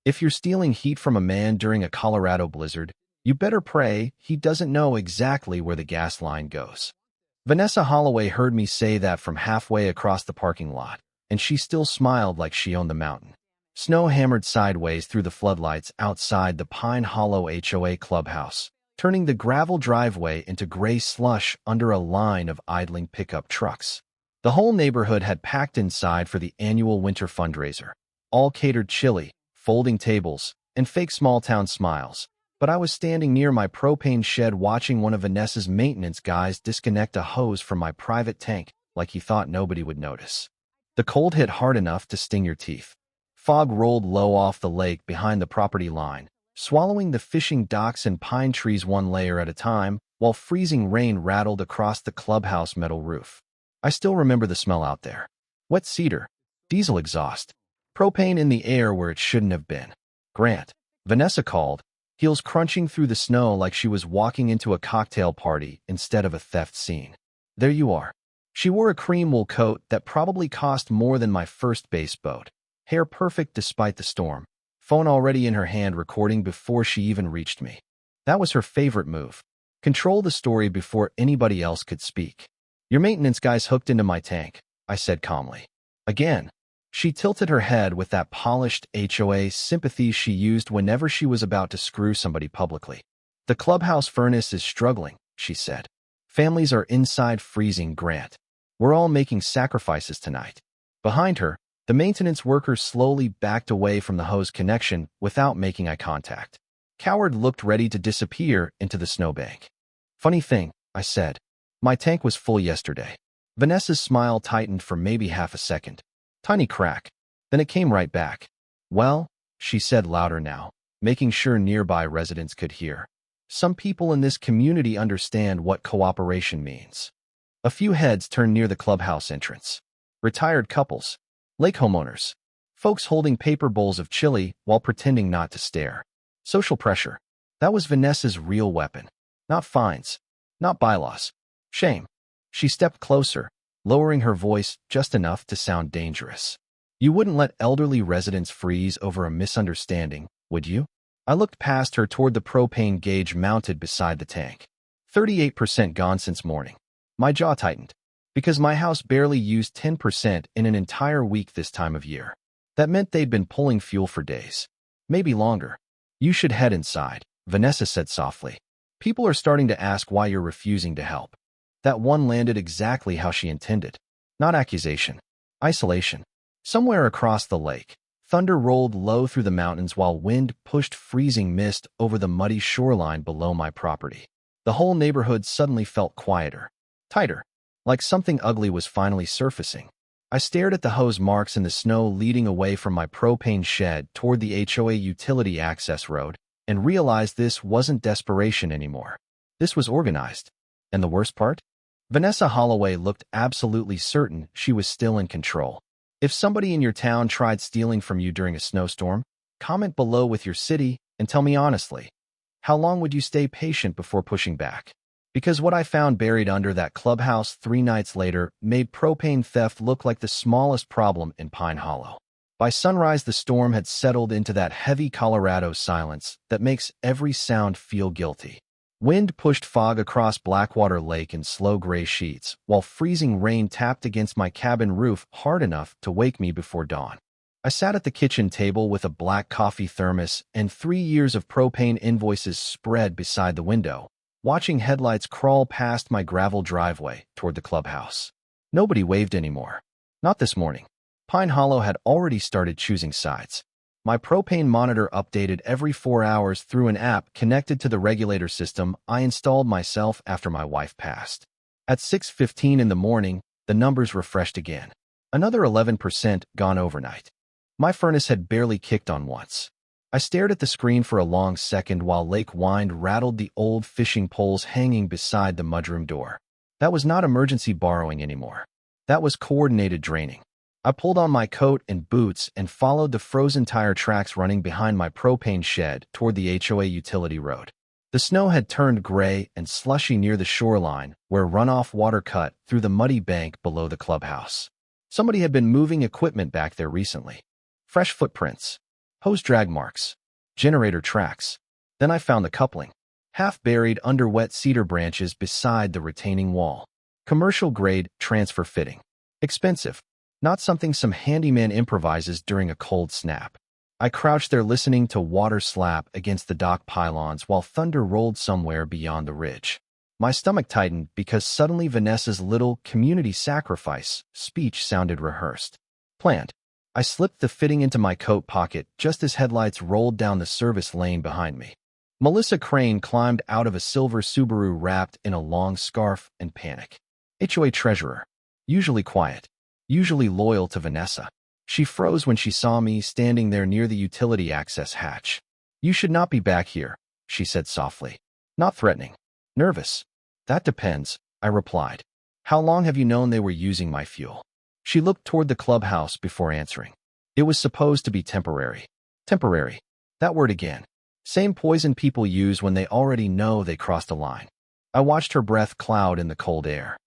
If you're stealing heat from a man during a Colorado blizzard, you better pray he doesn't know exactly where the gas line goes. Vanessa Holloway heard me say that from halfway across the parking lot, and she still smiled like she owned the mountain. Snow hammered sideways through the floodlights outside the Pine Hollow HOA clubhouse, turning the gravel driveway into gray slush under a line of idling pickup trucks. The whole neighborhood had packed inside for the annual winter fundraiser, all catered chili, folding tables, and fake small-town smiles. But I was standing near my propane shed watching one of Vanessa's maintenance guys disconnect a hose from my private tank like he thought nobody would notice. The cold hit hard enough to sting your teeth. Fog rolled low off the lake behind the property line, swallowing the fishing docks and pine trees one layer at a time, while freezing rain rattled across the clubhouse metal roof. I still remember the smell out there. Wet cedar, diesel exhaust, propane in the air where it shouldn't have been. "Grant," Vanessa called, heels crunching through the snow like she was walking into a cocktail party instead of a theft scene. "There you are." She wore a cream wool coat that probably cost more than my first base boat, hair perfect despite the storm, phone already in her hand recording before she even reached me. That was her favorite move. Control the story before anybody else could speak. "Your maintenance guy's hooked into my tank," I said calmly. "Again." She tilted her head with that polished HOA sympathy she used whenever she was about to screw somebody publicly. "The clubhouse furnace is struggling," she said. "Families are inside freezing, Grant. We're all making sacrifices tonight." Behind her, the maintenance worker slowly backed away from the hose connection without making eye contact. Coward looked ready to disappear into the snowbank. "Funny thing," I said. "My tank was full yesterday." Vanessa's smile tightened for maybe half a second. Tiny crack. Then it came right back. "Well," she said louder now, making sure nearby residents could hear. "Some people in this community understand what cooperation means." A few heads turned near the clubhouse entrance. Retired couples, lake homeowners, folks holding paper bowls of chili while pretending not to stare. Social pressure. That was Vanessa's real weapon. Not fines. Not bylaws. Shame. She stepped closer, lowering her voice just enough to sound dangerous. "You wouldn't let elderly residents freeze over a misunderstanding, would you?" I looked past her toward the propane gauge mounted beside the tank. 38% gone since morning. My jaw tightened, because my house barely used 10% in an entire week this time of year. That meant they'd been pulling fuel for days. Maybe longer. "You should head inside," Vanessa said softly. "People are starting to ask why you're refusing to help." That one landed exactly how she intended. Not accusation. Isolation. Somewhere across the lake, thunder rolled low through the mountains while wind pushed freezing mist over the muddy shoreline below my property. The whole neighborhood suddenly felt quieter, tighter, like something ugly was finally surfacing. I stared at the hose marks in the snow leading away from my propane shed toward the HOA utility access road and realized this wasn't desperation anymore. This was organized. And the worst part? Vanessa Holloway looked absolutely certain she was still in control. If somebody in your town tried stealing from you during a snowstorm, comment below with your city and tell me honestly. How long would you stay patient before pushing back? Because what I found buried under that clubhouse 3 nights later made propane theft look like the smallest problem in Pine Hollow. By sunrise, the storm had settled into that heavy Colorado silence that makes every sound feel guilty. Wind pushed fog across Blackwater Lake in slow gray sheets, while freezing rain tapped against my cabin roof hard enough to wake me before dawn. I sat at the kitchen table with a black coffee thermos and 3 years of propane invoices spread beside the window, watching headlights crawl past my gravel driveway toward the clubhouse. Nobody waved anymore. Not this morning. Pine Hollow had already started choosing sides. My propane monitor updated every 4 hours through an app connected to the regulator system I installed myself after my wife passed. At 6:15 in the morning, the numbers refreshed again. Another 11% gone overnight. My furnace had barely kicked on once. I stared at the screen for a long second while lake wind rattled the old fishing poles hanging beside the mudroom door. That was not emergency borrowing anymore. That was coordinated draining. I pulled on my coat and boots and followed the frozen tire tracks running behind my propane shed toward the HOA utility road. The snow had turned gray and slushy near the shoreline, where runoff water cut through the muddy bank below the clubhouse. Somebody had been moving equipment back there recently. Fresh footprints. hose drag marks, generator tracks. Then I found the coupling, half buried under wet cedar branches beside the retaining wall. Commercial-grade transfer fitting. Expensive, not something some handyman improvises during a cold snap. I crouched there listening to water slap against the dock pylons while thunder rolled somewhere beyond the ridge. My stomach tightened because suddenly Vanessa's little community sacrifice speech sounded rehearsed. Planned. I slipped the fitting into my coat pocket just as headlights rolled down the service lane behind me. Melissa Crane climbed out of a silver Subaru wrapped in a long scarf and panic. HOA treasurer. Usually quiet. Usually loyal to Vanessa. She froze when she saw me standing there near the utility access hatch. "You should not be back here," she said softly. Not threatening. Nervous. "That depends," I replied. "How long have you known they were using my fuel?" She looked toward the clubhouse before answering. "It was supposed to be temporary." Temporary. That word again. Same poison people use when they already know they crossed a line. I watched her breath cloud in the cold air.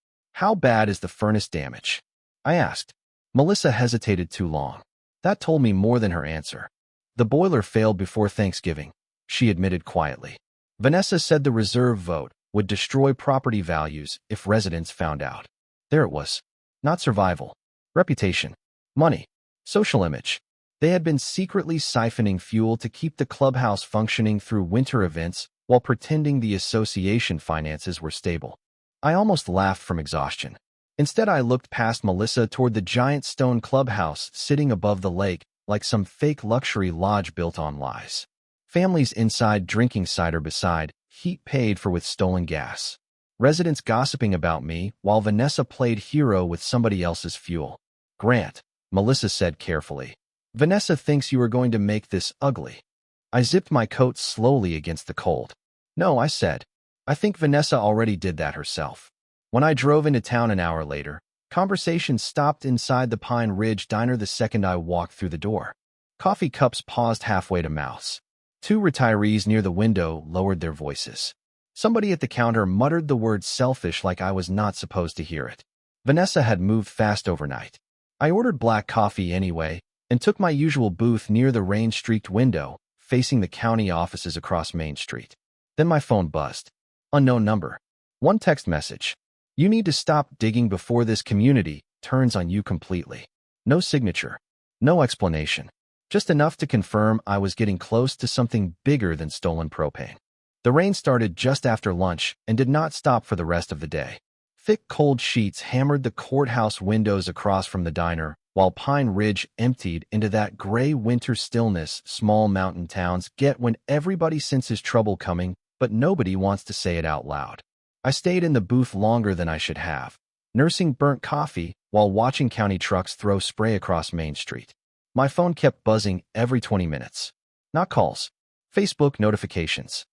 "How bad is the furnace damage?" I asked. Melissa hesitated too long. That told me more than her answer. "The boiler failed before Thanksgiving," she admitted quietly. "Vanessa said the reserve vote would destroy property values if residents found out." There it was. Not survival. Reputation. Money. Social image. They had been secretly siphoning fuel to keep the clubhouse functioning through winter events while pretending the association finances were stable. I almost laughed from exhaustion. Instead, I looked past Melissa toward the giant stone clubhouse sitting above the lake like some fake luxury lodge built on lies. Families inside drinking cider beside, heat paid for with stolen gas. Residents gossiping about me while Vanessa played hero with somebody else's fuel. "Grant," Melissa said carefully. "Vanessa thinks you are going to make this ugly." I zipped my coat slowly against the cold. "No," I said. "I think Vanessa already did that herself." When I drove into town an hour later, conversation stopped inside the Pine Ridge diner the second I walked through the door. Coffee cups paused halfway to mouths. Two retirees near the window lowered their voices. Somebody at the counter muttered the word selfish like I was not supposed to hear it. Vanessa had moved fast overnight. I ordered black coffee anyway and took my usual booth near the rain-streaked window, facing the county offices across Main Street. Then my phone buzzed. Unknown number. One text message. "You need to stop digging before this community turns on you completely." No signature. No explanation. Just enough to confirm I was getting close to something bigger than stolen propane. The rain started just after lunch and did not stop for the rest of the day. Thick, cold sheets hammered the courthouse windows across from the diner, while Pine Ridge emptied into that gray winter stillness small mountain towns get when everybody senses trouble coming, but nobody wants to say it out loud. I stayed in the booth longer than I should have, nursing burnt coffee while watching county trucks throw spray across Main Street. My phone kept buzzing every 20 minutes. Not calls. Facebook notifications.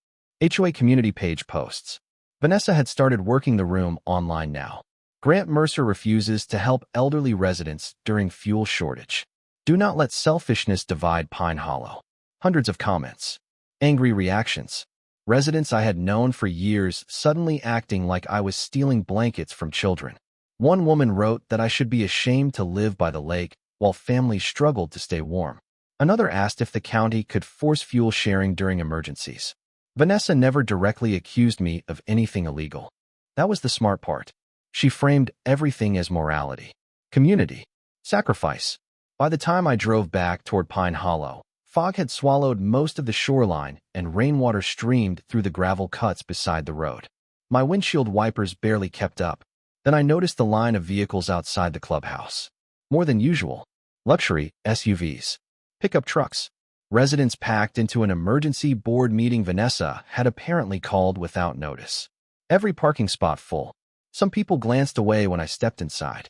HOA community page posts. Vanessa had started working the room online now. Grant Mercer refuses to help elderly residents during fuel shortage. Do not let selfishness divide Pine Hollow. Hundreds of comments. Angry reactions. Residents I had known for years suddenly acting like I was stealing blankets from children. One woman wrote that I should be ashamed to live by the lake while families struggled to stay warm. Another asked if the county could force fuel sharing during emergencies. Vanessa never directly accused me of anything illegal. That was the smart part. She framed everything as morality, community, sacrifice. By the time I drove back toward Pine Hollow, fog had swallowed most of the shoreline and rainwater streamed through the gravel cuts beside the road. My windshield wipers barely kept up. Then I noticed the line of vehicles outside the clubhouse. More than usual. Luxury SUVs. Pickup trucks. Residents packed into an emergency board meeting Vanessa had apparently called without notice. Every parking spot full. Some people glanced away when I stepped inside.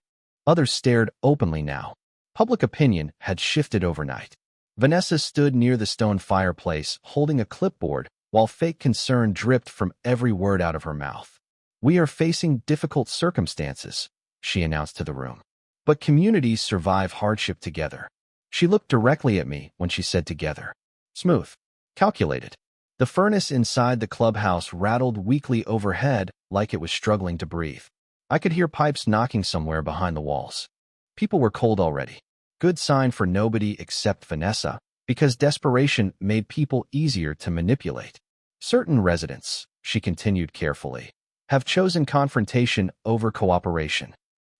Others stared openly now. Public opinion had shifted overnight. Vanessa stood near the stone fireplace, holding a clipboard, while fake concern dripped from every word out of her mouth. "We are facing difficult circumstances," she announced to the room. "But communities survive hardship together." She looked directly at me when she said together. Smooth. Calculated. The furnace inside the clubhouse rattled weakly overhead like it was struggling to breathe. I could hear pipes knocking somewhere behind the walls. People were cold already. Good sign for nobody except Vanessa. Because desperation made people easier to manipulate. Certain residents, she continued carefully, have chosen confrontation over cooperation.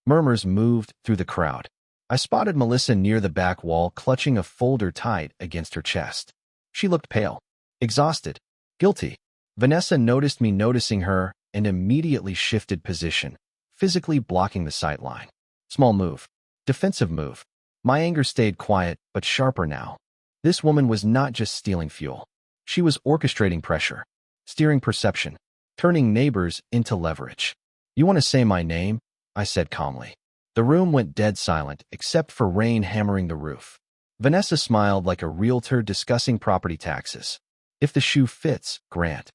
Murmurs moved through the crowd. I spotted Melissa near the back wall, clutching a folder tight against her chest. She looked pale, exhausted, guilty. Vanessa noticed me noticing her and immediately shifted position, physically blocking the sightline. Small move. Defensive move. My anger stayed quiet, but sharper now. This woman was not just stealing fuel. She was orchestrating pressure, steering perception, turning neighbors into leverage. "You want to say my name?" I said calmly. The room went dead silent, except for rain hammering the roof. Vanessa smiled like a realtor discussing property taxes. "If the shoe fits, Grant."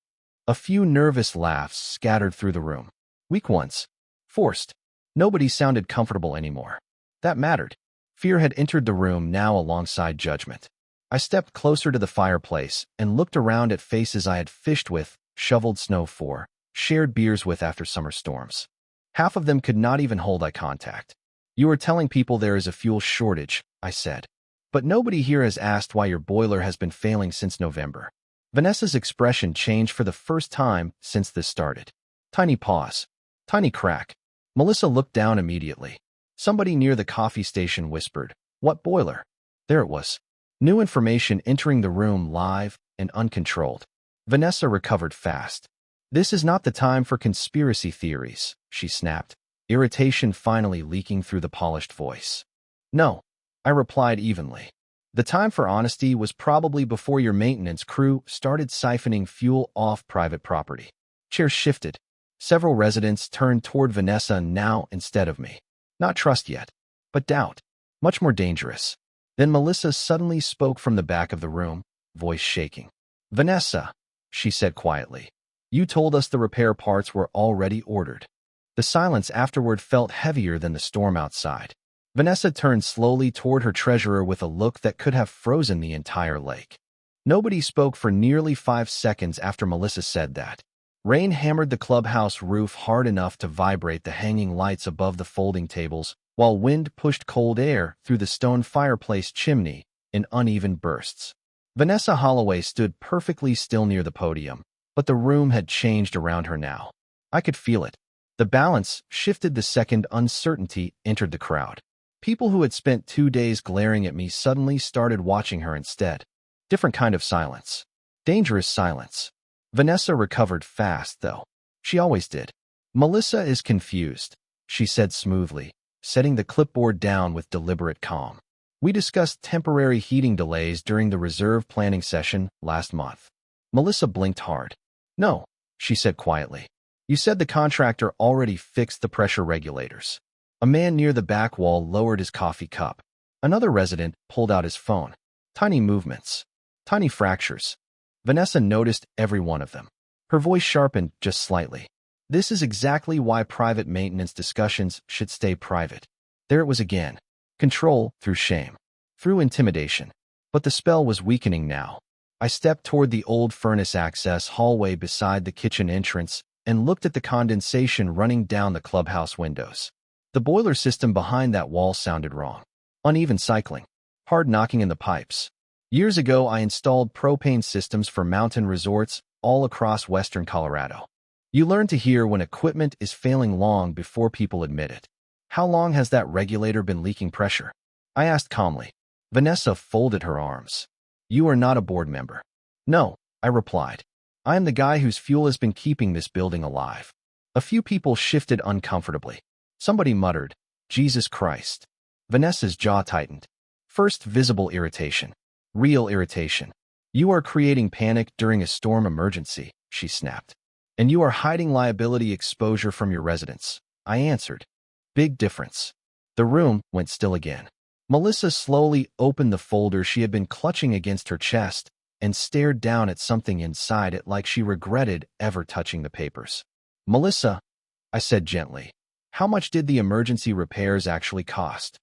A few nervous laughs scattered through the room. Weak ones. Forced. Nobody sounded comfortable anymore. That mattered. Fear had entered the room now alongside judgment. I stepped closer to the fireplace and looked around at faces I had fished with, shoveled snow for, shared beers with after summer storms. Half of them could not even hold eye contact. "You are telling people there is a fuel shortage," I said. "But nobody here has asked why your boiler has been failing since November." Vanessa's expression changed for the first time since this started. Tiny pause. Tiny crack. Melissa looked down immediately. Somebody near the coffee station whispered, "What boiler?" There it was. New information entering the room live and uncontrolled. Vanessa recovered fast. "This is not the time for conspiracy theories," she snapped, irritation finally leaking through the polished voice. "No," I replied evenly. "The time for honesty was probably before your maintenance crew started siphoning fuel off private property." Chairs shifted. Several residents turned toward Vanessa now instead of me. Not trust yet, but doubt. Much more dangerous. Then Melissa suddenly spoke from the back of the room, voice shaking. "Vanessa," she said quietly, "you told us the repair parts were already ordered." The silence afterward felt heavier than the storm outside. Vanessa turned slowly toward her treasurer with a look that could have frozen the entire lake. Nobody spoke for nearly 5 seconds after Melissa said that. Rain hammered the clubhouse roof hard enough to vibrate the hanging lights above the folding tables, while wind pushed cold air through the stone fireplace chimney in uneven bursts. Vanessa Holloway stood perfectly still near the podium, but the room had changed around her now. I could feel it. The balance shifted the second uncertainty entered the crowd. People who had spent 2 days glaring at me suddenly started watching her instead. Different kind of silence. Dangerous silence. Vanessa recovered fast, though. She always did. "Melissa is confused," she said smoothly, setting the clipboard down with deliberate calm. "We discussed temporary heating delays during the reserve planning session last month." Melissa blinked hard. "No," she said quietly. "You said the contractor already fixed the pressure regulators." A man near the back wall lowered his coffee cup. Another resident pulled out his phone. Tiny movements. Tiny fractures. Vanessa noticed every one of them. Her voice sharpened just slightly. "This is exactly why private maintenance discussions should stay private." There it was again. Control through shame. Through intimidation. But the spell was weakening now. I stepped toward the old furnace access hallway beside the kitchen entrance and looked at the condensation running down the clubhouse windows. The boiler system behind that wall sounded wrong. Uneven cycling. Hard knocking in the pipes. Years ago, I installed propane systems for mountain resorts all across western Colorado. You learn to hear when equipment is failing long before people admit it. "How long has that regulator been leaking pressure?" I asked calmly. Vanessa folded her arms. "You are not a board member." "No," I replied. "I am the guy whose fuel has been keeping this building alive." A few people shifted uncomfortably. Somebody muttered, "Jesus Christ." Vanessa's jaw tightened. First visible irritation. Real irritation. "You are creating panic during a storm emergency," she snapped. "And you are hiding liability exposure from your residents," I answered. Big difference. The room went still again. Melissa slowly opened the folder she had been clutching against her chest and stared down at something inside it like she regretted ever touching the papers. "Melissa," I said gently, "how much did the emergency repairs actually cost?"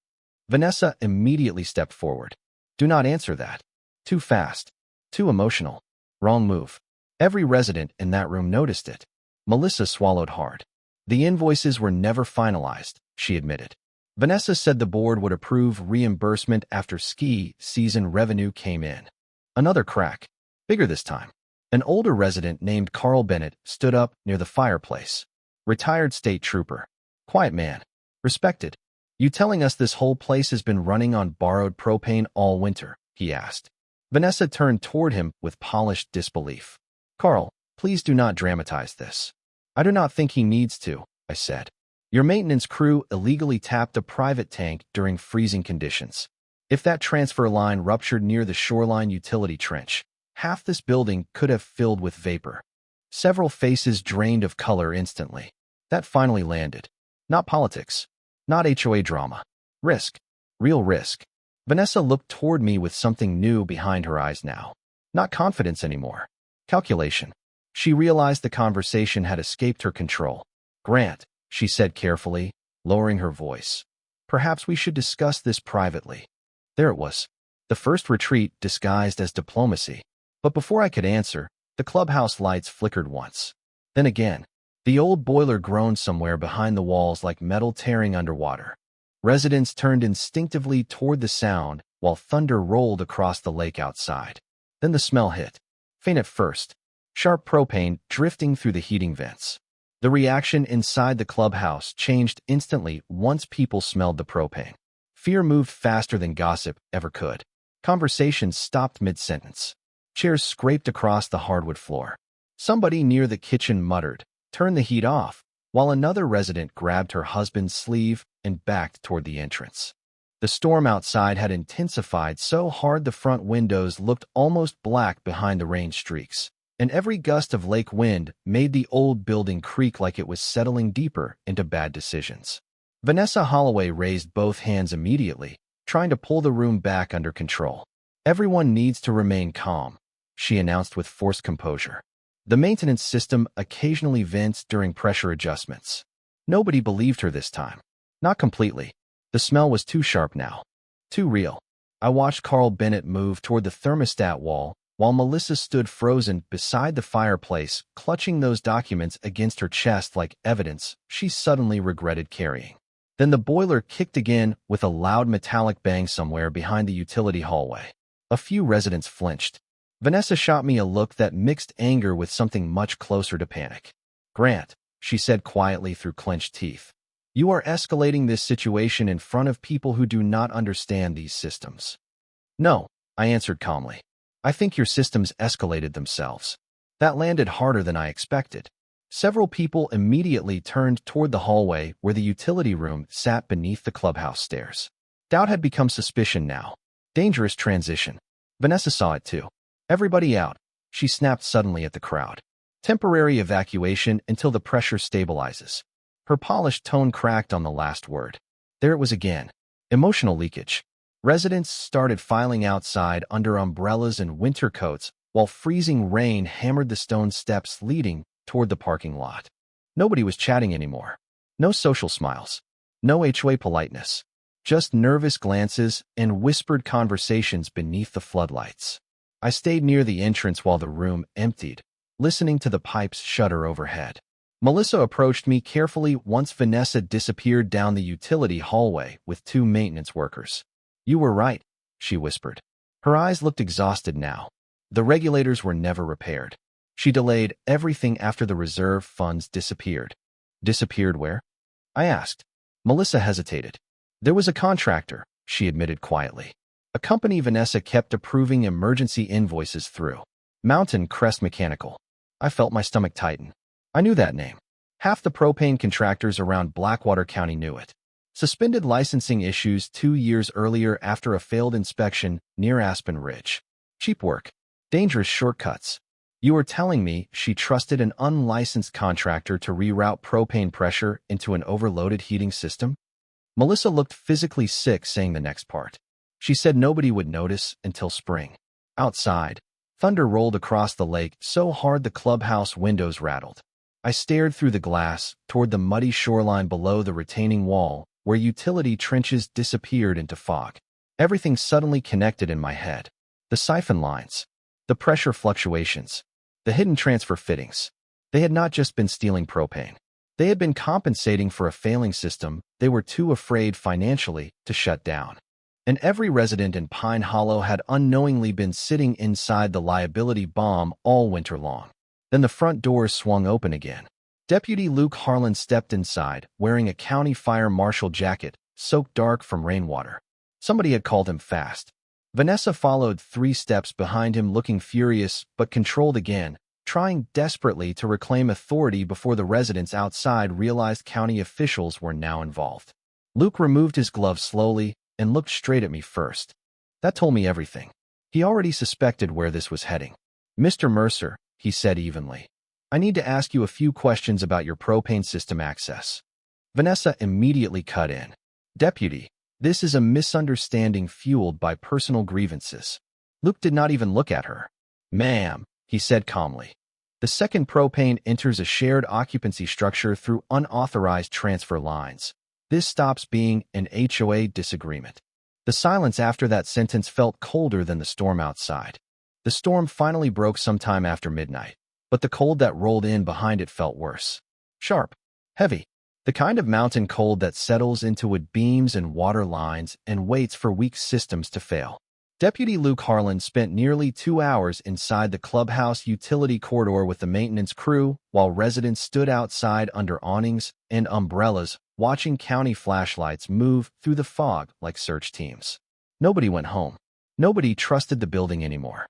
Vanessa immediately stepped forward. "Do not answer that. Too fast. Too emotional. Wrong move." Every resident in that room noticed it. Melissa swallowed hard. "The invoices were never finalized," she admitted. Vanessa said the board would approve reimbursement after ski season revenue came in. Another crack, bigger this time. An older resident named Carl Bennett stood up near the fireplace. Retired state trooper. Quiet man. Respected. You telling us this whole place has been running on borrowed propane all winter? He asked. Vanessa turned toward him with polished disbelief. Carl, please do not dramatize this. I do not think he needs to, I said. Your maintenance crew illegally tapped a private tank during freezing conditions. If that transfer line ruptured near the shoreline utility trench, half this building could have filled with vapor. Several faces drained of color instantly. That finally landed. Not politics. Not HOA drama. Risk. Real risk. Vanessa looked toward me with something new behind her eyes now. Not confidence anymore. Calculation. She realized the conversation had escaped her control. Grant, she said carefully, lowering her voice. Perhaps we should discuss this privately. There it was. The first retreat disguised as diplomacy. But before I could answer, the clubhouse lights flickered once. Then again. The old boiler groaned somewhere behind the walls like metal tearing underwater. Residents turned instinctively toward the sound while thunder rolled across the lake outside. Then the smell hit. Faint at first. Sharp propane drifting through the heating vents. The reaction inside the clubhouse changed instantly once people smelled the propane. Fear moved faster than gossip ever could. Conversations stopped mid-sentence. Chairs scraped across the hardwood floor. Somebody near the kitchen muttered, "Turn the heat off," while another resident grabbed her husband's sleeve and backed toward the entrance. The storm outside had intensified so hard the front windows looked almost black behind the rain streaks, and every gust of lake wind made the old building creak like it was settling deeper into bad decisions. Vanessa Holloway raised both hands immediately, trying to pull the room back under control. "Everyone needs to remain calm," she announced with forced composure. The maintenance system occasionally vents during pressure adjustments. Nobody believed her this time. Not completely. The smell was too sharp now. Too real. I watched Carl Bennett move toward the thermostat wall while Melissa stood frozen beside the fireplace, clutching those documents against her chest like evidence she suddenly regretted carrying. Then the boiler kicked again with a loud metallic bang somewhere behind the utility hallway. A few residents flinched. Vanessa shot me a look that mixed anger with something much closer to panic. "Grant," she said quietly through clenched teeth, "you are escalating this situation in front of people who do not understand these systems." "No," I answered calmly. "I think your systems escalated themselves." That landed harder than I expected. Several people immediately turned toward the hallway where the utility room sat beneath the clubhouse stairs. Doubt had become suspicion now. Dangerous transition. Vanessa saw it too. "Everybody out," she snapped suddenly at the crowd. "Temporary evacuation until the pressure stabilizes." Her polished tone cracked on the last word. There it was again. Emotional leakage. Residents started filing outside under umbrellas and winter coats while freezing rain hammered the stone steps leading toward the parking lot. Nobody was chatting anymore. No social smiles. No HOA politeness. Just nervous glances and whispered conversations beneath the floodlights. I stayed near the entrance while the room emptied, listening to the pipes shudder overhead. Melissa approached me carefully once Vanessa disappeared down the utility hallway with two maintenance workers. "You were right," she whispered. Her eyes looked exhausted now. The regulators were never repaired. She delayed everything after the reserve funds disappeared. Disappeared where? I asked. Melissa hesitated. "There was a contractor," she admitted quietly. "A company Vanessa kept approving emergency invoices through. Mountain Crest Mechanical." I felt my stomach tighten. I knew that name. Half the propane contractors around Blackwater County knew it. Suspended licensing issues 2 years earlier after a failed inspection near Aspen Ridge. Cheap work. Dangerous shortcuts. You were telling me she trusted an unlicensed contractor to reroute propane pressure into an overloaded heating system? Melissa looked physically sick saying the next part. She said nobody would notice until spring. Outside, thunder rolled across the lake so hard the clubhouse windows rattled. I stared through the glass toward the muddy shoreline below the retaining wall where utility trenches disappeared into fog. Everything suddenly connected in my head. The siphon lines, the pressure fluctuations, the hidden transfer fittings. They had not just been stealing propane. They had been compensating for a failing system they were too afraid financially to shut down. And every resident in Pine Hollow had unknowingly been sitting inside the liability bomb all winter long. Then the front doors swung open again. Deputy Luke Harlan stepped inside, wearing a county fire marshal jacket, soaked dark from rainwater. Somebody had called him fast. Vanessa followed 3 steps behind him, looking furious but controlled again, trying desperately to reclaim authority before the residents outside realized county officials were now involved. Luke removed his gloves slowly and looked straight at me first. That told me everything. He already suspected where this was heading. "Mr. Mercer," he said evenly, "I need to ask you a few questions about your propane system access." Vanessa immediately cut in. "Deputy, this is a misunderstanding fueled by personal grievances." Luke did not even look at her. "Ma'am," he said calmly, "the second propane enters a shared occupancy structure through unauthorized transfer lines. This stops being an HOA disagreement." The silence after that sentence felt colder than the storm outside. The storm finally broke sometime after midnight, but the cold that rolled in behind it felt worse. Sharp, heavy, the kind of mountain cold that settles into wood beams and water lines and waits for weak systems to fail. Deputy Luke Harlan spent nearly 2 hours inside the clubhouse utility corridor with the maintenance crew, while residents stood outside under awnings and umbrellas, watching county flashlights move through the fog like search teams. Nobody went home. Nobody trusted the building anymore.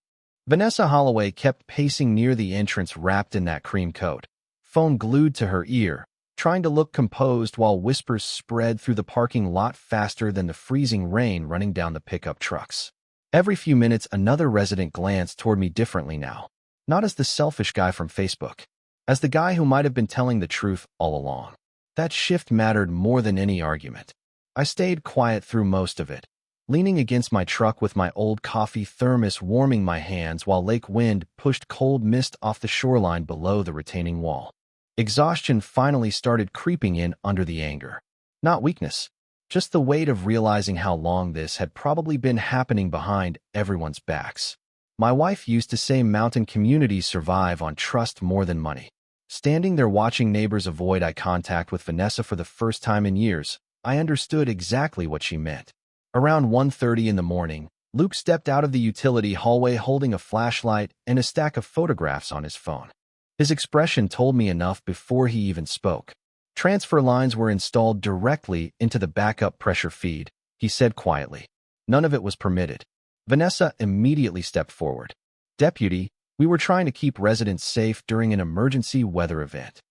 Vanessa Holloway kept pacing near the entrance wrapped in that cream coat, phone glued to her ear, trying to look composed while whispers spread through the parking lot faster than the freezing rain running down the pickup trucks. Every few minutes, another resident glanced toward me differently now, not as the selfish guy from Facebook, as the guy who might have been telling the truth all along. That shift mattered more than any argument. I stayed quiet through most of it, leaning against my truck with my old coffee thermos warming my hands while lake wind pushed cold mist off the shoreline below the retaining wall. Exhaustion finally started creeping in under the anger. Not weakness, just the weight of realizing how long this had probably been happening behind everyone's backs. My wife used to say mountain communities survive on trust more than money. Standing there watching neighbors avoid eye contact with Vanessa for the first time in years, I understood exactly what she meant. Around 1:30 in the morning, Luke stepped out of the utility hallway holding a flashlight and a stack of photographs on his phone. His expression told me enough before he even spoke. "Transfer lines were installed directly into the backup pressure feed," he said quietly. "None of it was permitted." Vanessa immediately stepped forward. "Deputy, we were trying to keep residents safe during an emergency weather event."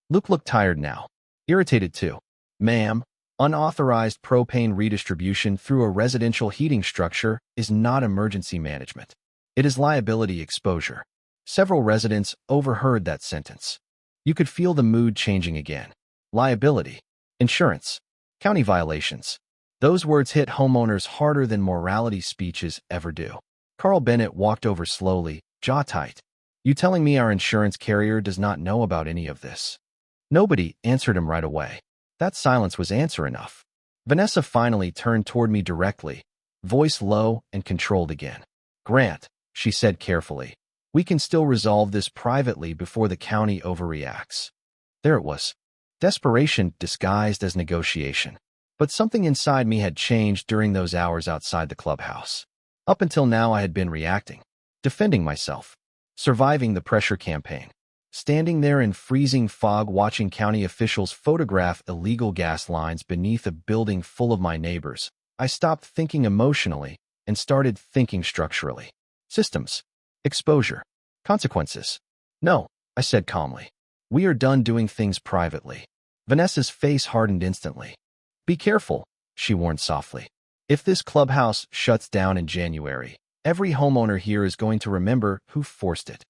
Luke looked tired now, irritated too. "Ma'am, unauthorized propane redistribution through a residential heating structure is not emergency management. It is liability exposure." Several residents overheard that sentence. You could feel the mood changing again. Liability, insurance, county violations. Those words hit homeowners harder than morality speeches ever do. Carl Bennett walked over slowly, jaw tight. "You telling me our insurance carrier does not know about any of this?" Nobody answered him right away. That silence was answer enough. Vanessa finally turned toward me directly, voice low and controlled again. "Grant," she said carefully, "we can still resolve this privately before the county overreacts." There it was. Desperation disguised as negotiation. But something inside me had changed during those hours outside the clubhouse. Up until now I had been reacting, defending myself, surviving the pressure campaign. Standing there in freezing fog watching county officials photograph illegal gas lines beneath a building full of my neighbors, I stopped thinking emotionally and started thinking structurally. Systems, exposure, consequences. "No," I said calmly. "We are done doing things privately." Vanessa's face hardened instantly. "Be careful," she warned softly. "If this clubhouse shuts down in January, every homeowner here is going to remember who forced it."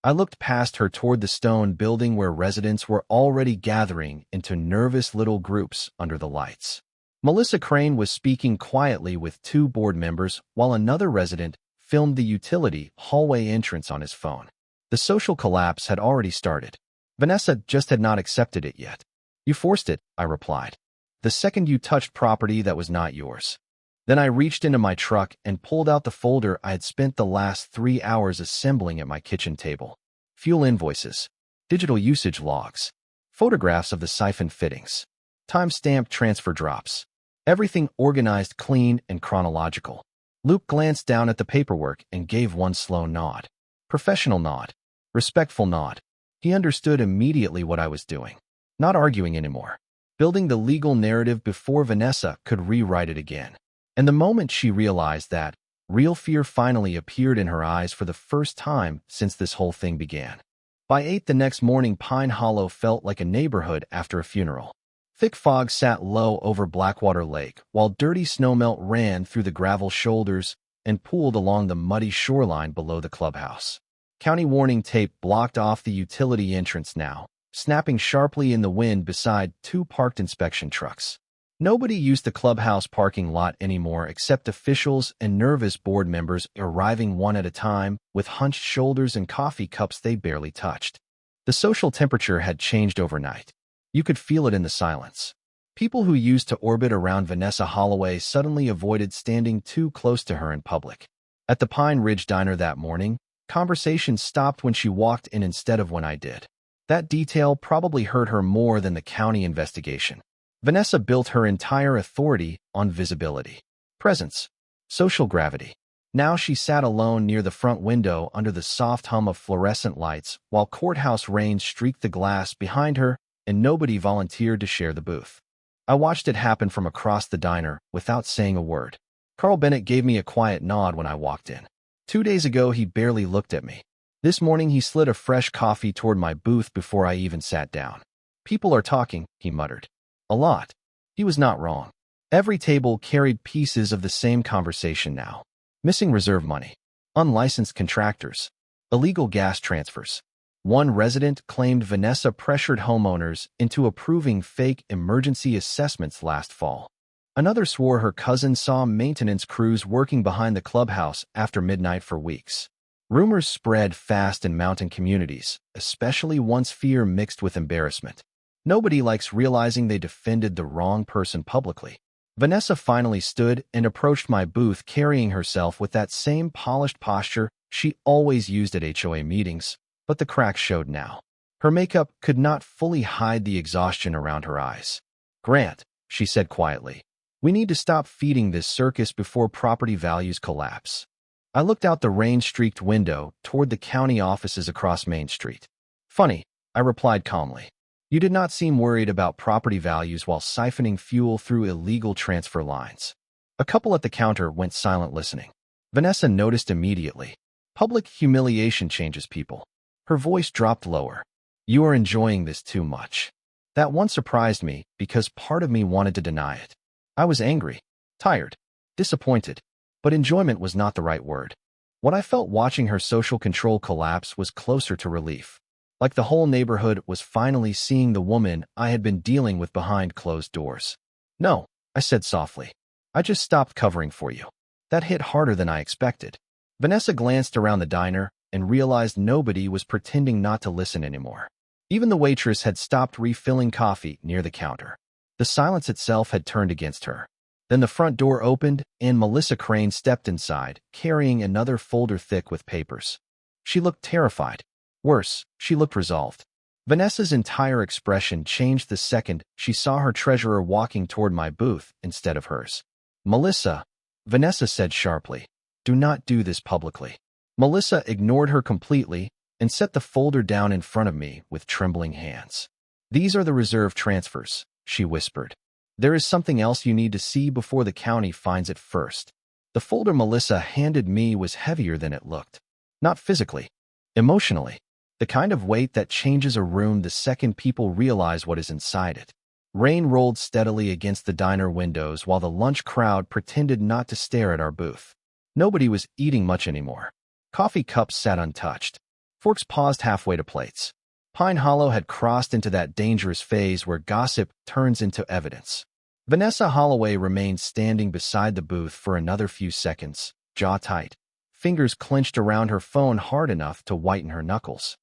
I looked past her toward the stone building where residents were already gathering into nervous little groups under the lights. Melissa Crane was speaking quietly with 2 board members while another resident filmed the utility hallway entrance on his phone. The social collapse had already started. Vanessa just had not accepted it yet. "You forced it," I replied. "The second you touched property that was not yours." Then I reached into my truck and pulled out the folder I had spent the last 3 hours assembling at my kitchen table. Fuel invoices, digital usage logs, Photographs of the siphon fittings. Time-stamped transfer drops. Everything organized, clean, and chronological. Luke glanced down at the paperwork and gave one slow nod. Professional nod. Respectful nod. He understood immediately what I was doing. Not arguing anymore. Building the legal narrative before Vanessa could rewrite it again. And the moment she realized that, real fear finally appeared in her eyes for the first time since this whole thing began. By 8 the next morning, Pine Hollow felt like a neighborhood after a funeral. Thick fog sat low over Blackwater Lake, while dirty snowmelt ran through the gravel shoulders and pooled along the muddy shoreline below the clubhouse. County warning tape blocked off the utility entrance now, snapping sharply in the wind beside two parked inspection trucks. Nobody used the clubhouse parking lot anymore except officials and nervous board members arriving one at a time with hunched shoulders and coffee cups they barely touched. The social temperature had changed overnight. You could feel it in the silence. People who used to orbit around Vanessa Holloway suddenly avoided standing too close to her in public. At the Pine Ridge Diner that morning, conversation stopped when she walked in instead of when I did. That detail probably hurt her more than the county investigation. Vanessa built her entire authority on visibility, presence, social gravity. Now she sat alone near the front window under the soft hum of fluorescent lights while courthouse rain streaked the glass behind her and nobody volunteered to share the booth. I watched it happen from across the diner without saying a word. Carl Bennett gave me a quiet nod when I walked in. 2 days ago, he barely looked at me. This morning, he slid a fresh coffee toward my booth before I even sat down. People are talking, he muttered. A lot. He was not wrong. Every table carried pieces of the same conversation now. Missing reserve money. Unlicensed contractors. Illegal gas transfers. One resident claimed Vanessa pressured homeowners into approving fake emergency assessments last fall. Another swore her cousin saw maintenance crews working behind the clubhouse after midnight for weeks. Rumors spread fast in mountain communities, especially once fear mixed with embarrassment. Nobody likes realizing they defended the wrong person publicly. Vanessa finally stood and approached my booth carrying herself with that same polished posture she always used at HOA meetings, but the cracks showed now. Her makeup could not fully hide the exhaustion around her eyes. "Grant," she said quietly, "we need to stop feeding this circus before property values collapse." I looked out the rain-streaked window toward the county offices across Main Street. "Funny," I replied calmly. "You did not seem worried about property values while siphoning fuel through illegal transfer lines." A couple at the counter went silent listening. Vanessa noticed immediately. Public humiliation changes people. Her voice dropped lower. "You are enjoying this too much." That one surprised me because part of me wanted to deny it. I was angry, tired, disappointed, but enjoyment was not the right word. What I felt watching her social control collapse was closer to relief. Like the whole neighborhood was finally seeing the woman I had been dealing with behind closed doors. "No," I said softly. "I just stopped covering for you." That hit harder than I expected. Vanessa glanced around the diner and realized nobody was pretending not to listen anymore. Even the waitress had stopped refilling coffee near the counter. The silence itself had turned against her. Then the front door opened and Melissa Crane stepped inside, carrying another folder thick with papers. She looked terrified. Worse, she looked resolved. Vanessa's entire expression changed the second she saw her treasurer walking toward my booth instead of hers. "Melissa," Vanessa said sharply, "do not do this publicly." Melissa ignored her completely and set the folder down in front of me with trembling hands. "These are the reserve transfers," she whispered. "There is something else you need to see before the county finds it first." The folder Melissa handed me was heavier than it looked. Not physically, emotionally. The kind of weight that changes a room the second people realize what is inside it. Rain rolled steadily against the diner windows while the lunch crowd pretended not to stare at our booth. Nobody was eating much anymore. Coffee cups sat untouched. Forks paused halfway to plates. Pine Hollow had crossed into that dangerous phase where gossip turns into evidence. Vanessa Holloway remained standing beside the booth for another few seconds, jaw tight, fingers clenched around her phone hard enough to whiten her knuckles.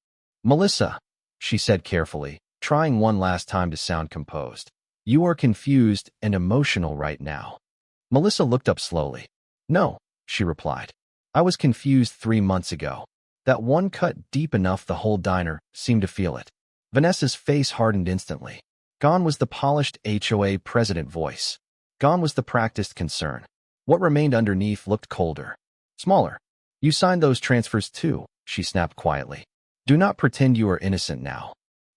"Melissa," she said carefully, trying one last time to sound composed, "you are confused and emotional right now." Melissa looked up slowly. "No," she replied. "I was confused 3 months ago. That one cut deep enough the whole diner seemed to feel it." Vanessa's face hardened instantly. Gone was the polished HOA president voice. Gone was the practiced concern. What remained underneath looked colder, smaller. You signed those transfers too, she snapped quietly. Do not pretend you are innocent now.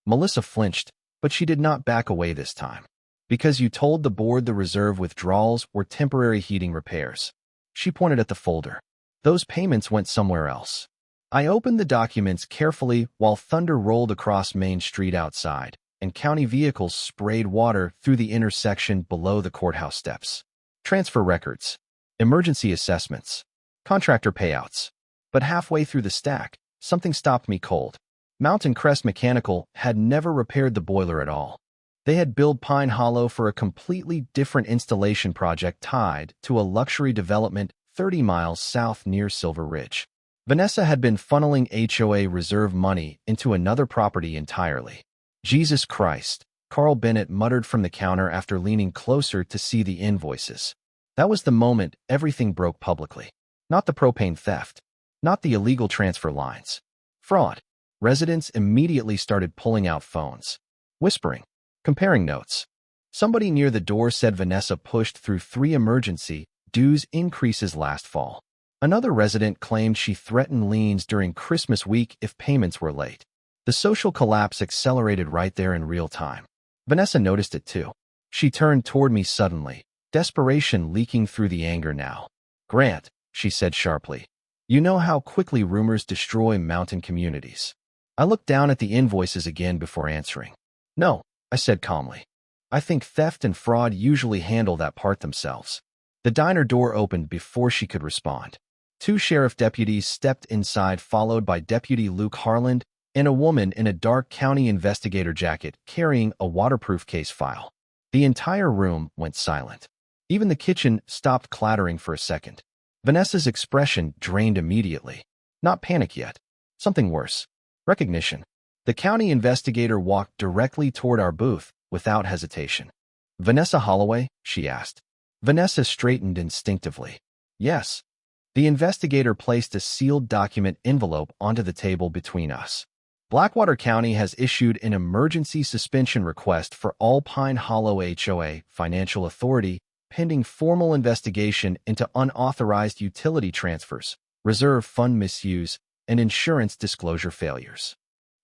Melissa flinched, but she did not back away this time. Because you told the board the reserve withdrawals were temporary heating repairs. She pointed at the folder. Those payments went somewhere else. I opened the documents carefully while thunder rolled across Main Street outside, and county vehicles sprayed water through the intersection below the courthouse steps. Transfer records, emergency assessments, contractor payouts. But halfway through the stack, something stopped me cold. Mountain Crest Mechanical had never repaired the boiler at all. They had billed Pine Hollow for a completely different installation project tied to a luxury development 30 miles south near Silver Ridge. Vanessa had been funneling HOA reserve money into another property entirely. Jesus Christ, Carl Bennett muttered from the counter after leaning closer to see the invoices. That was the moment everything broke publicly. Not the propane theft. Not the illegal transfer lines. Fraud. Residents immediately started pulling out phones, whispering, comparing notes. Somebody near the door said Vanessa pushed through 3 emergency dues increases last fall. Another resident claimed she threatened liens during Christmas week if payments were late. The social collapse accelerated right there in real time. Vanessa noticed it too. She turned toward me suddenly, desperation leaking through the anger now. Grant, she said sharply, you know how quickly rumors destroy mountain communities. I looked down at the invoices again before answering. No, I said calmly. I think theft and fraud usually handle that part themselves. The diner door opened before she could respond. 2 sheriff deputies stepped inside, followed by Deputy Luke Harland and a woman in a dark county investigator jacket carrying a waterproof case file. The entire room went silent. Even the kitchen stopped clattering for a second. Vanessa's expression drained immediately. Not panic yet. Something worse. Recognition. The county investigator walked directly toward our booth without hesitation. Vanessa Holloway? She asked. Vanessa straightened instinctively. Yes. The investigator placed a sealed document envelope onto the table between us. Blackwater County has issued an emergency suspension request for all Pine Hollow HOA Financial Authority pending formal investigation into unauthorized utility transfers, reserve fund misuse, and insurance disclosure failures.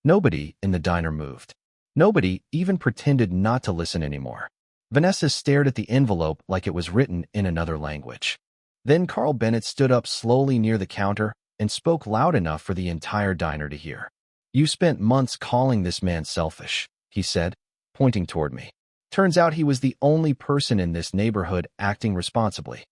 Nobody in the diner moved. Nobody even pretended not to listen anymore. Vanessa stared at the envelope like it was written in another language. Then Carl Bennett stood up slowly near the counter and spoke loud enough for the entire diner to hear. You spent months calling this man selfish, he said, pointing toward me. Turns out he was the only person in this neighborhood acting responsibly.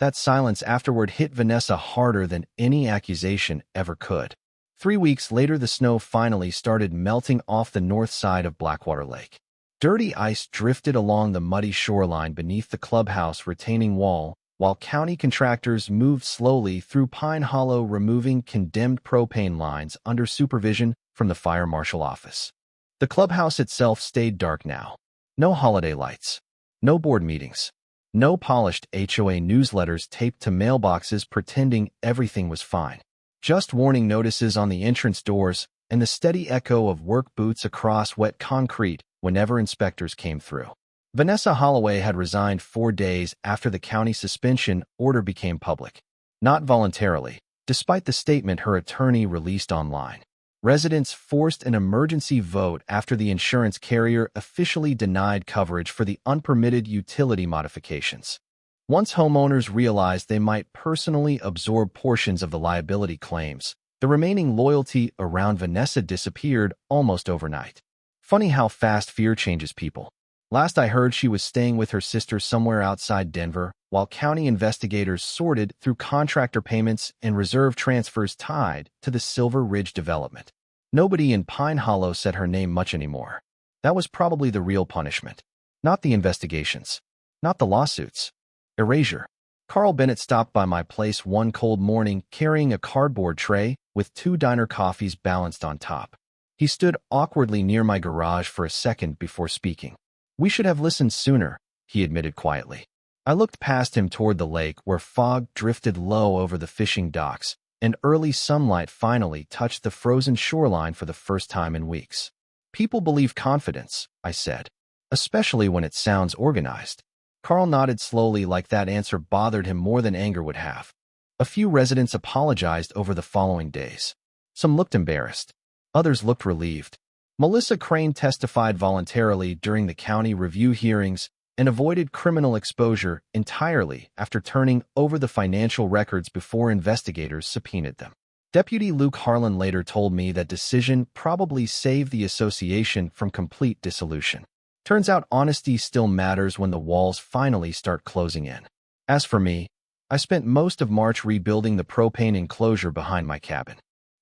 That silence afterward hit Vanessa harder than any accusation ever could. 3 weeks later, the snow finally started melting off the north side of Blackwater Lake. Dirty ice drifted along the muddy shoreline beneath the clubhouse retaining wall, while county contractors moved slowly through Pine Hollow, removing condemned propane lines under supervision from the fire marshal office. The clubhouse itself stayed dark now. No holiday lights. No board meetings. No polished HOA newsletters taped to mailboxes pretending everything was fine. Just warning notices on the entrance doors and the steady echo of work boots across wet concrete whenever inspectors came through. Vanessa Holloway had resigned 4 days after the county suspension order became public. Not voluntarily, despite the statement her attorney released online. Residents forced an emergency vote after the insurance carrier officially denied coverage for the unpermitted utility modifications. Once homeowners realized they might personally absorb portions of the liability claims, the remaining loyalty around Vanessa disappeared almost overnight. Funny how fast fear changes people. Last I heard, she was staying with her sister somewhere outside Denver, while county investigators sorted through contractor payments and reserve transfers tied to the Silver Ridge development. Nobody in Pine Hollow said her name much anymore. That was probably the real punishment. Not the investigations. Not the lawsuits. Erasure. Carl Bennett stopped by my place one cold morning carrying a cardboard tray with 2 diner coffees balanced on top. He stood awkwardly near my garage for a second before speaking. We should have listened sooner, he admitted quietly. I looked past him toward the lake where fog drifted low over the fishing docks, and early sunlight finally touched the frozen shoreline for the first time in weeks. People believe confidence, I said, especially when it sounds organized. Carl nodded slowly like that answer bothered him more than anger would have. A few residents apologized over the following days. Some looked embarrassed. Others looked relieved. Melissa Crane testified voluntarily during the county review hearings and avoided criminal exposure entirely after turning over the financial records before investigators subpoenaed them. Deputy Luke Harlan later told me that decision probably saved the association from complete dissolution. Turns out honesty still matters when the walls finally start closing in. As for me, I spent most of March rebuilding the propane enclosure behind my cabin.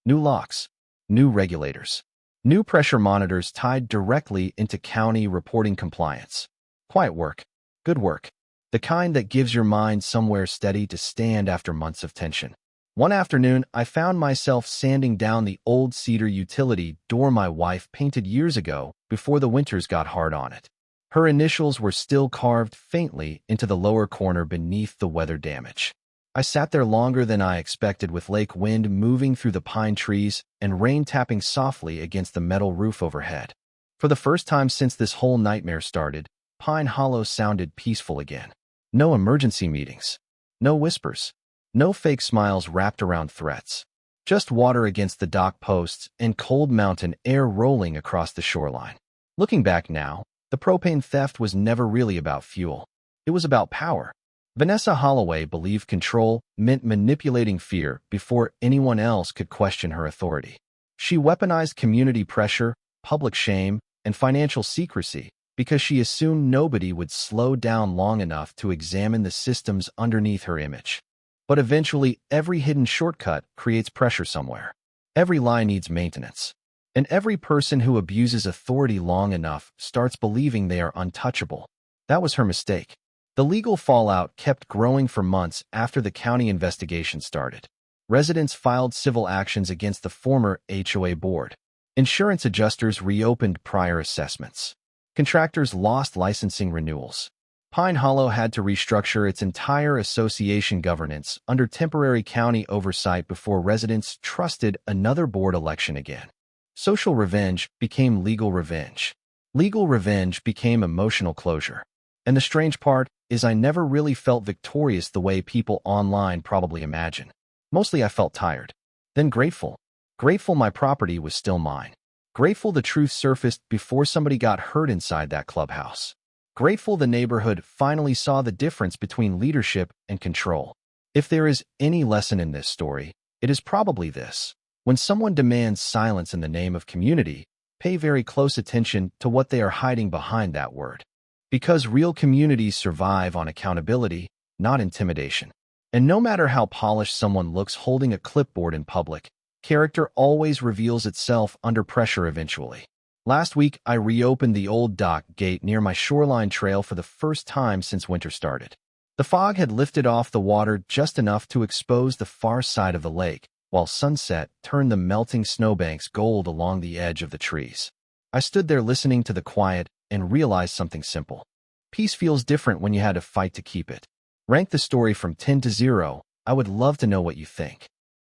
New locks, new regulators, new pressure monitors tied directly into county reporting compliance. Quiet work, good work, the kind that gives your mind somewhere steady to stand after months of tension. One afternoon, I found myself sanding down the old cedar utility door my wife painted years ago before the winters got hard on it. Her initials were still carved faintly into the lower corner beneath the weather damage. I sat there longer than I expected with lake wind moving through the pine trees and rain tapping softly against the metal roof overhead. For the first time since this whole nightmare started, Pine Hollow sounded peaceful again. No emergency meetings. No whispers. No fake smiles wrapped around threats. Just water against the dock posts and cold mountain air rolling across the shoreline. Looking back now, the propane theft was never really about fuel. It was about power. Vanessa Holloway believed control meant manipulating fear before anyone else could question her authority. She weaponized community pressure, public shame, and financial secrecy because she assumed nobody would slow down long enough to examine the systems underneath her image. But eventually, every hidden shortcut creates pressure somewhere. Every lie needs maintenance. And every person who abuses authority long enough starts believing they are untouchable. That was her mistake. The legal fallout kept growing for months after the county investigation started. Residents filed civil actions against the former HOA board. Insurance adjusters reopened prior assessments. Contractors lost licensing renewals. Pine Hollow had to restructure its entire association governance under temporary county oversight before residents trusted another board election again. Social revenge became legal revenge. Legal revenge became emotional closure. And the strange part is I never really felt victorious the way people online probably imagine. Mostly I felt tired. Then grateful. Grateful my property was still mine. Grateful the truth surfaced before somebody got hurt inside that clubhouse. Grateful the neighborhood finally saw the difference between leadership and control. If there is any lesson in this story, it is probably this. When someone demands silence in the name of community, pay very close attention to what they are hiding behind that word. Because real communities survive on accountability, not intimidation. And no matter how polished someone looks holding a clipboard in public, character always reveals itself under pressure eventually. Last week, I reopened the old dock gate near my shoreline trail for the first time since winter started. The fog had lifted off the water just enough to expose the far side of the lake, while sunset turned the melting snowbanks gold along the edge of the trees. I stood there listening to the quiet and realized something simple. Peace feels different when you had to fight to keep it. Rank the story from 10 to 0. I would love to know what you think.